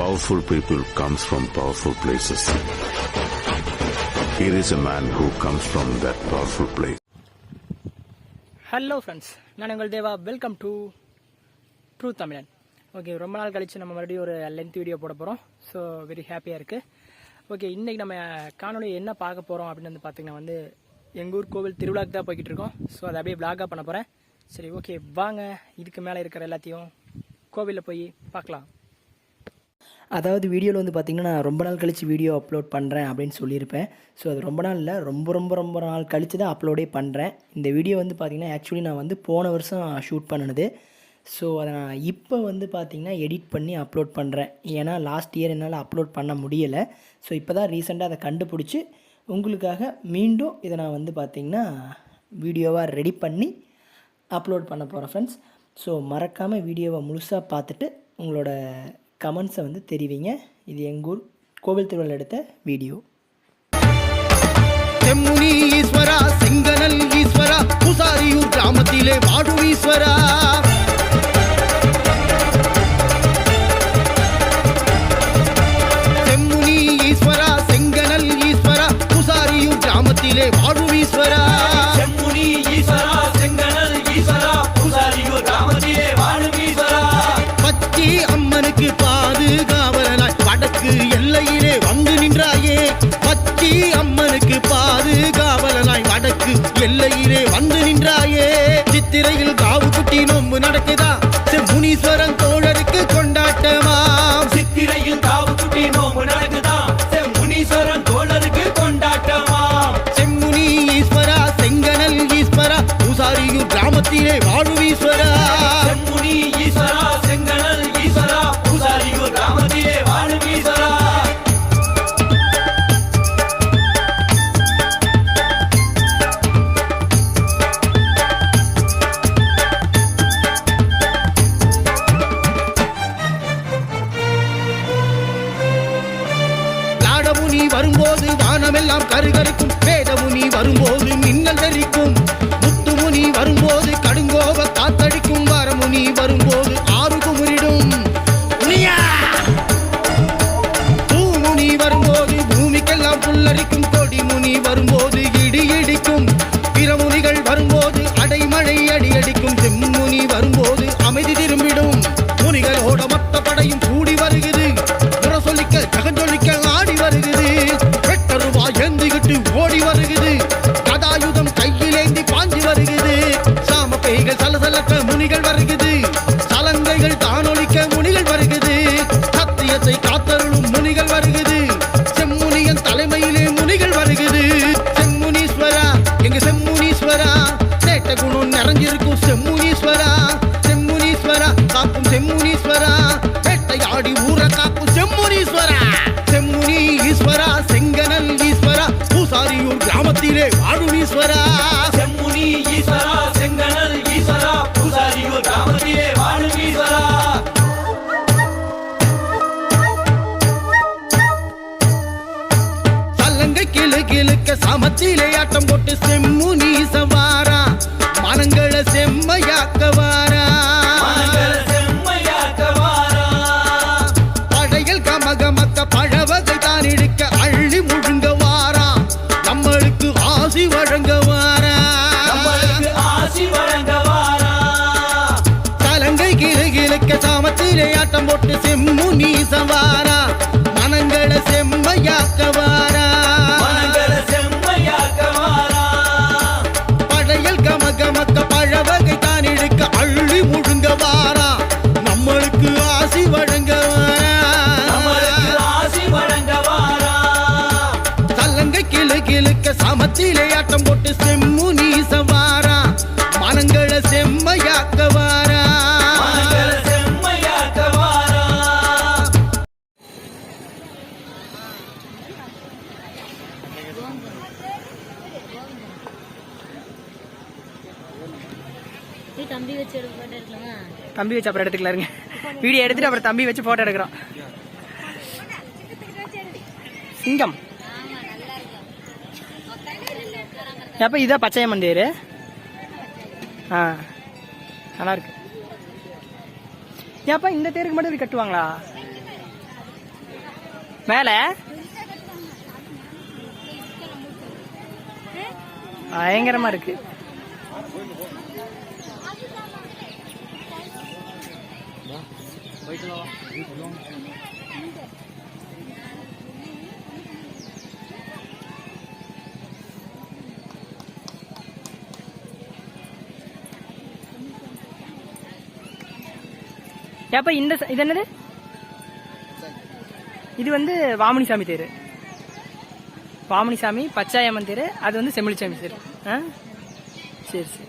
Powerful people comes from powerful places. Here is a man who comes from that powerful place. Hello friends, நான் உங்கள் தேவா. Welcome to true தமிழன். Okay, ரொம்ப நாள் கழிச்சு நம்ம மறுபடியும் ஒரு லென்த் வீடியோ போட போகிறோம். ஸோ வெரி ஹாப்பியாக இருக்குது. ஓகே, இன்றைக்கி நம்ம காணொலி என்ன பார்க்க போகிறோம் அப்படின்னு வந்து பார்த்திங்கன்னா எங்கள் ஊர் கோவில் திருவிழாக்கு தான் போய்கிட்டு இருக்கோம். ஸோ அதை அப்படியே விளாகாக பண்ண போகிறேன். சரி, ஓகே, வாங்க இதுக்கு மேலே இருக்கிற எல்லாத்தையும் கோவிலில் போய் பார்க்கலாம். அதாவது வீடியோவில் வந்து பார்த்திங்கன்னா நான் ரொம்ப நாள் கழித்து வீடியோ அப்லோட் பண்ணுறேன் அப்படின்னு சொல்லியிருப்பேன். ஸோ அது ரொம்ப நாள் இல்லை, ரொம்ப நாள் கழித்து தான் அப்லோடே பண்ணுறேன். இந்த வீடியோ வந்து பார்த்திங்கன்னா ஆக்சுவலி நான் போன வருஷம் ஷூட் பண்ணினது. ஸோ அதை நான் இப்போ வந்து பார்த்திங்கன்னா எடிட் பண்ணி அப்லோட் பண்ணுறேன். ஏன்னா லாஸ்ட் இயர் என்னால் அப்லோட் பண்ண முடியலை. ஸோ இப்போ தான் ரீசெண்டாக அதை கண்டுபிடிச்சி உங்களுக்காக மீண்டும் இதை நான் பார்த்திங்கன்னா வீடியோவாக ரெடி பண்ணி அப்லோட் பண்ண போகிறேன் ஃப்ரெண்ட்ஸ். ஸோ மறக்காமல் வீடியோவை முழுசாக பார்த்துட்டு உங்களோட கமெண்ட்ஸை தெரிவிங்க. இது எங்கள் ஊர் கோவில் திருவிழா எடுத்த வீடியோ. செம்முனி ஈஸ்வரா, செங்கனல் ஈஸ்வரா, புசாரியூர் கிராமத்திலே வாடும் ஈஸ்வரா. செம்முனி ஈஸ்வரா, செங்கனல் ஈஸ்வரா, புசாரியூர் கிராமத்திலே வாடும் ஈஸ்வரா. செம்முனி ஈஸ்வரா, செங்கனல் ஈஸ்வரா, புசாரியூர் கிராமத்திலே வாடும் ஈஸ்வரா. பச்சி அம்மனுக்கு பாதுகாவலனாய் வடக்கு எல்லையிலே வந்து நின்றாயே. பச்சி அம்மனுக்கு பாதுகாவலனாய் வடக்கு எல்லையிலே வந்து நின்றாயே. சித்திரையில் காவு குட்டி நோம்பு நடக்குதா, செம்முனீஸ்வரன் தோழருக்கு கொண்டாட்டமா. சித்திரையில் காவு குட்டி நோம்பு நடக்குதா, செம்முனீஸ்வரன் தோழருக்கு கொண்டாட்டமா. செம்முனி ஈஸ்வரா, செங்கனல் ஈஸ்வரா, பூசாரியூர் கிராமத்திலே வாழும் ஈஸ்வரா. செம்முனி ஈஸ்வரா, செங்கனல் ஈஸ்வரா, பூசாரியூர் கிராமத்திலே வாழும் ஈஸ்வரா. லாடமுனி வரும்போது வானமெல்லாம் கருகருக்கும், வேதமுனி வரும்போது மின்னல் தெரிக்கும், முத்துமுனி வரும்போது கடுங்கோப காத்தடிக்கும், வரமுனி வரும்போது ஆறு குமுறிடும். பூமுனி வரும்போது பூமிக்கெல்லாம் புல்லரிக்கும், கொடிமுனி வரும்போது இடி இடிக்கும், பிறமுனிகள் வரும்போது அடைமழை அடியடிக்கும், செம்முனி வரும்போது அமைதி திரும்பிடும். முனிகளோட மொத்த படையும் கூடி வருகிறது, முரசொலிக்க ஜகஞ்சொலிக்க ஆடி வருகிறது, வெட்டருவா ஏந்திக்கிட்டு ஓடி வருகிறது, கதாயுதம் கையிலேந்தி பாஞ்சி வருகிறது, சாம பேய்கள் சலசலக்க முனிகள் வருகிறது, சலங்கைகள் தானொலிக்க முனிகள் வருகிறது, சத்தியத்தை காத்தருளும் முனிகள் வருகிறது, செம்முனியன் தலைமையிலே முனிகள் வருகிறது. செம்முனீஸ்வரா, எங்க செம்முனீஸ்வரா, சேட்ட குணம் நிறைஞ்சிருக்கும் செம்முனீஸ்வரா. செம்முனீஸ்வரா காக்கும் செம்முனீஸ்வரா, வேட்டையாடி ஊர காக்கும் செம்முனீஸ்வரா. செம்முனி ஈஸ்வரா, செங்கனல் ஈஸ்வரா, பூசாரியூர் கிராமத்திலே வாழும் ஈஸ்வரா. செம்முனி ஈஸ்வரா, செங்கனல் ஈஸ்வரா, பூசாரியூர் கிராமத்திலே வாழும் ஈஸ்வரா. சல்லங்கை கிளு கிளுக்க சமத்திலே ஆட்டம் போட்டு செம்முனி சவாரா, மனங்களை செம்மையாக்க வாரா. மனங்கள செம்மையாக்க வாரா. படையல் கமகமக்க பழவகை தான் இழுக்க அள்ளி முழுங்க வாரா, நம்மளுக்கு ஆசி வழங்க வாரா. நம்மளுக்கு ஆசி வழங்க வாரா. சலங்கை கிளு கிளுக்க சாமத்திலே ஆட்டம் போட்டு செம்முனி சவாரா, மனங்களை செம்மையாக்க வாரா. மனங்கள செம்மையாக்க வாரா. படையல் கமகமக்க பழவகை தான் இழுக்க அள்ளி முழுங்க வாரா, நம்மளுக்கு ஆசி வழங்க வாரா. நம்மளுக்கு ஆசி வழங்க வாரா. சலங்கை கிளு கிளுக்க சமத்திலே ஆட்டம் போட்டு செம்முனி சவாரா, மனங்களை செம்மையாக்க வாரா. மனங்கள செம்மையாக்க வாரா. தம்பி வச்சு போட்டோ எடுக்கலாமா? தம்பி வச்சு அப்புறம் எடுத்துக்கலாருங்க. வீடியோ எடுத்துட்டு அப்புறம் தம்பி வச்சு ஃபோட்டோ எடுக்கிறோம். சிங்கம் எப்போ இதான் பச்சையம்மன் தேர். நல்லா இருக்கு. ஏப்பா இந்த தேருக்கு மட்டும் இப்படி கட்டுவாங்களா? மேல பயங்கரமா இருக்கு. ஏப்பா இது என்னது? இது வந்து வாமுனிசாமி தேர். வாமுனிசாமி பச்சாயம்மன் தேர். அது வந்து செம்பிலிச்சாமி தேர். சரி சரி.